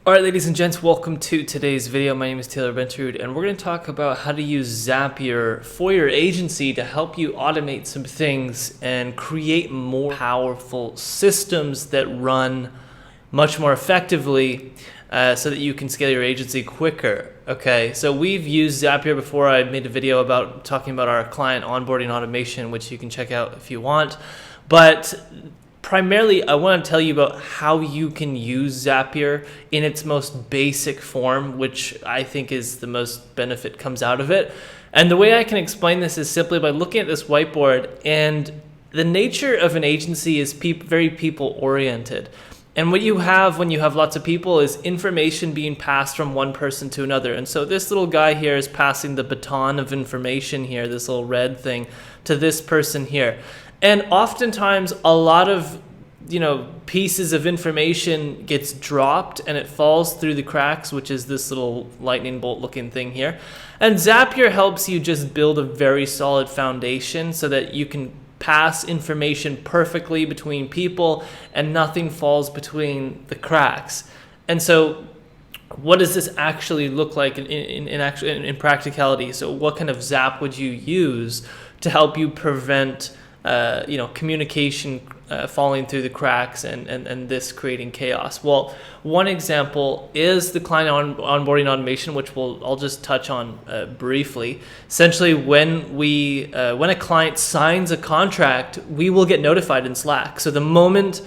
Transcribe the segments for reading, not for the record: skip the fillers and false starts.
All right, ladies and gents, welcome to today's video. My name is Taylor Bentrud, and we're going to talk about how to use Zapier for your agency to help you automate some things and create more powerful systems that run much more effectively so that you can scale your agency quicker. Okay, so we've used Zapier before. I made a video about talking about our client onboarding automation, which you can check out if you want. But primarily, I want to tell you about how you can use Zapier in its most basic form, which I think is the most benefit comes out of it. And the way I can explain this is simply by looking at this whiteboard. And the nature of an agency is very people-oriented. And what you have when you have lots of people is information being passed from one person to another. And so this little guy here is passing the baton of information here, this little red thing, to this person here. And oftentimes a lot of pieces of information gets dropped and it falls through the cracks, which is this little lightning bolt looking thing here. And Zapier helps you just build a very solid foundation so that you can pass information perfectly between people and nothing falls between the cracks. And so what does this actually look like in practicality? So what kind of Zap would you use to help you prevent communication falling through the cracks and this creating chaos? Well, one example is the client onboarding automation, which I'll just touch on briefly. Essentially, when a client signs a contract, we will get notified in Slack. So the moment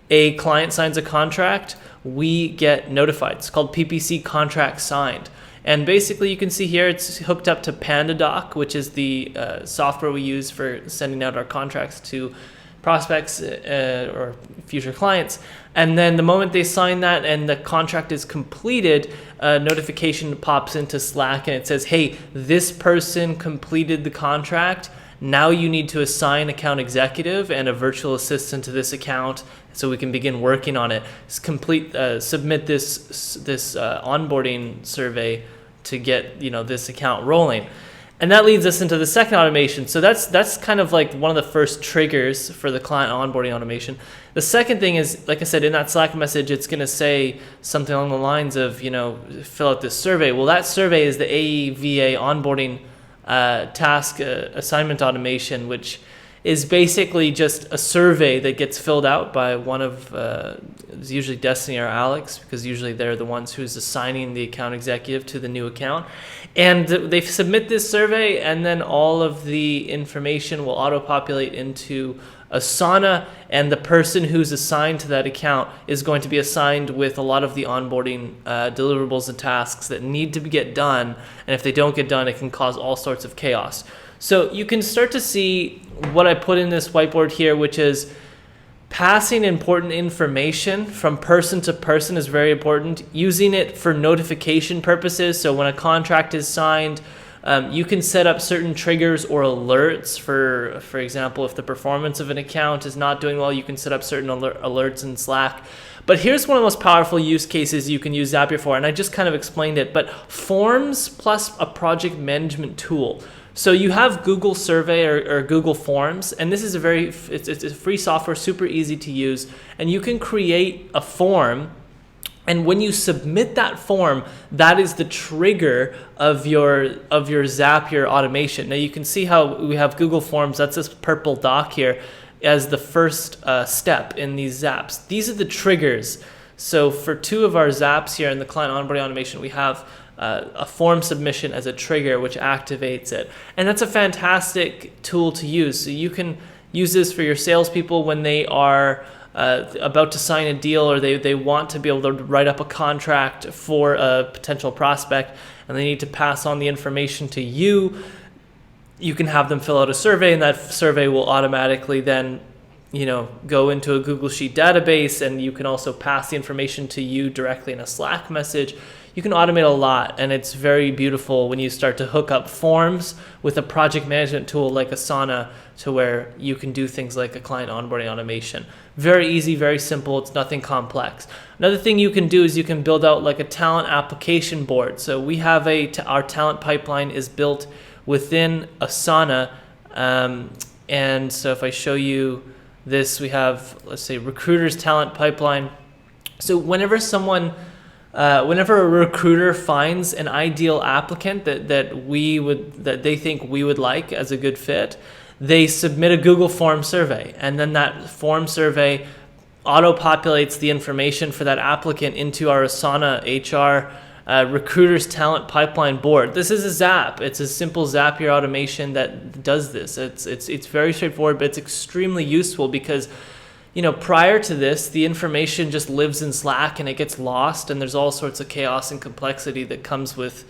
a client signs a contract, we get notified. It's called PPC contract signed. And basically, you can see here it's hooked up to PandaDoc, which is the software we use for sending out our contracts to prospects or future clients. And then the moment they sign that and the contract is completed, a notification pops into Slack and it says, hey, this person completed the contract. Now you need to assign account executive and a virtual assistant to this account so we can begin working on it. Submit this onboarding survey to get this account rolling. And that leads us into the second automation. So that's kind of like one of the first triggers for the client onboarding automation. The second thing is, like I said, in that Slack message, it's going to say something along the lines of, fill out this survey. Well, that survey is the AEVA onboarding task assignment automation, which is basically just a survey that gets filled out by one of, it's usually Destiny or Alex, because usually they're the ones who's assigning the account executive to the new account. And they submit this survey, and then all of the information will auto-populate into Asana, and the person who's assigned to that account is going to be assigned with a lot of the onboarding deliverables and tasks that need to get done. And if they don't get done, it can cause all sorts of chaos. So you can start to see what I put in this whiteboard here, which is passing important information from person to person is very important. Using it for notification purposes. So when a contract is signed, you can set up certain triggers or alerts. For example, if the performance of an account is not doing well, you can set up certain alerts in Slack. But here's one of the most powerful use cases you can use Zapier for, and I just kind of explained it, but forms plus a project management tool. So you have Google Survey or Google Forms, and this is it's a free software, super easy to use, and you can create a form. And when you submit that form, that is the trigger of your Zapier automation. Now you can see how we have Google Forms. That's this purple dock here as the first step in these Zaps. These are the triggers. So for two of our Zaps here in the client onboarding automation, we have a form submission as a trigger, which activates it. And that's a fantastic tool to use. So you can use this for your salespeople when they are about to sign a deal, or they want to be able to write up a contract for a potential prospect, and they need to pass on the information to you. You can have them fill out a survey, and that survey will automatically then go into a Google Sheet database, and you can also pass the information to you directly in a Slack message. You can automate a lot, and it's very beautiful when you start to hook up forms with a project management tool like Asana to where you can do things like a client onboarding automation. Very easy, very simple. It's nothing complex. Another thing you can do is you can build out like a talent application board. So we have our talent pipeline is built within Asana. And so if I show you this, we have, let's say, recruiters talent pipeline. So whenever someone whenever a recruiter finds an ideal applicant that they think we would like as a good fit, they submit a Google form survey, and then that form survey auto-populates the information for that applicant into our Asana HR recruiters talent pipeline board. This is a Zap. It's a simple Zapier automation that does this. It's very straightforward, but it's extremely useful because, you know, prior to this, the information just lives in Slack and it gets lost, and there's all sorts of chaos and complexity that comes with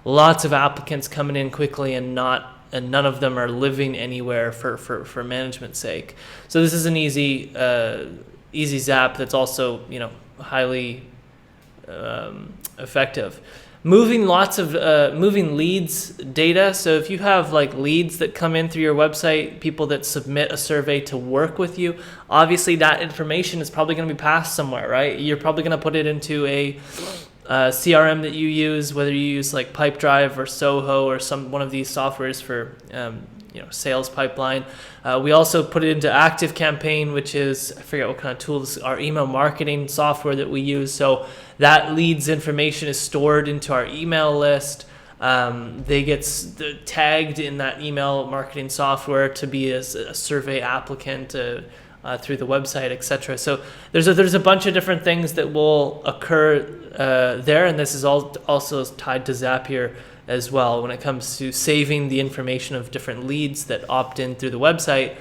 lots of applicants coming in quickly and none of them are living anywhere for management's sake. So this is an easy Zap that's also, you know, highly effective. Moving leads data. So if you have like leads that come in through your website, people that submit a survey to work with you, obviously that information is probably going to be passed somewhere, right? You're probably going to put it into a CRM that you use, whether you use like Pipedrive or Soho or one of these softwares for sales pipeline. We also put it into ActiveCampaign, which is, I forget what kind of tool this is, our email marketing software that we use. So that leads information is stored into our email list. They get tagged in that email marketing software to be a survey applicant through the website, etc. So there's a bunch of different things that will occur there, and this is also tied to Zapier as well when it comes to saving the information of different leads that opt in through the website.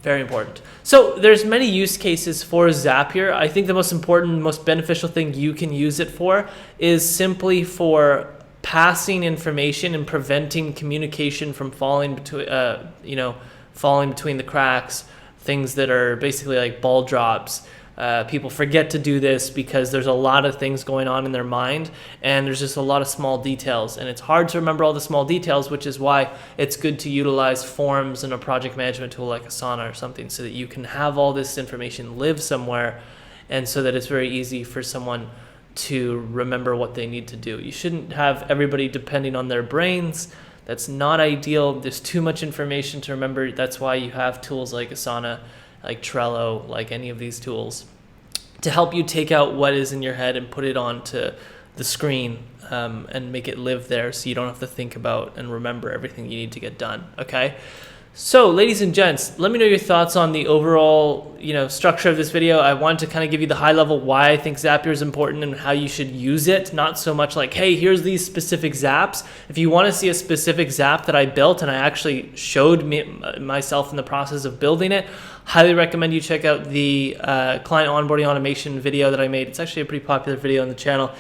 Very important. So there's many use cases for Zapier. I think the most important, most beneficial thing you can use it for is simply for passing information and preventing communication from falling between the cracks. Things that are basically like ball drops. People forget to do this because there's a lot of things going on in their mind, and there's just a lot of small details, and it's hard to remember all the small details, which is why it's good to utilize forms in a project management tool like Asana or something, so that you can have all this information live somewhere, and so that it's very easy for someone to remember what they need to do. You shouldn't have everybody depending on their brains. That's not ideal. There's too much information to remember. That's why you have tools like Asana, like Trello, like any of these tools, to help you take out what is in your head and put it onto the screen and make it live there, so you don't have to think about and remember everything you need to get done. Okay. So, ladies and gents, let me know your thoughts on the overall, structure of this video. I wanted to kind of give you the high level why I think Zapier is important and how you should use it. Not so much like, hey, here's these specific Zaps. If you want to see a specific Zap that I built and I actually showed myself in the process of building it, highly recommend you check out the client onboarding automation video that I made. It's actually a pretty popular video on the channel.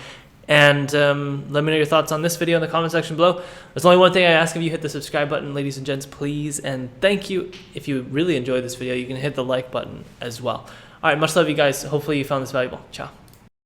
And let me know your thoughts on this video in the comment section below. There's only one thing I ask of you: hit the subscribe button, ladies and gents, please. And thank you. If you really enjoyed this video, you can hit the like button as well. All right, much love, you guys. Hopefully you found this valuable. Ciao.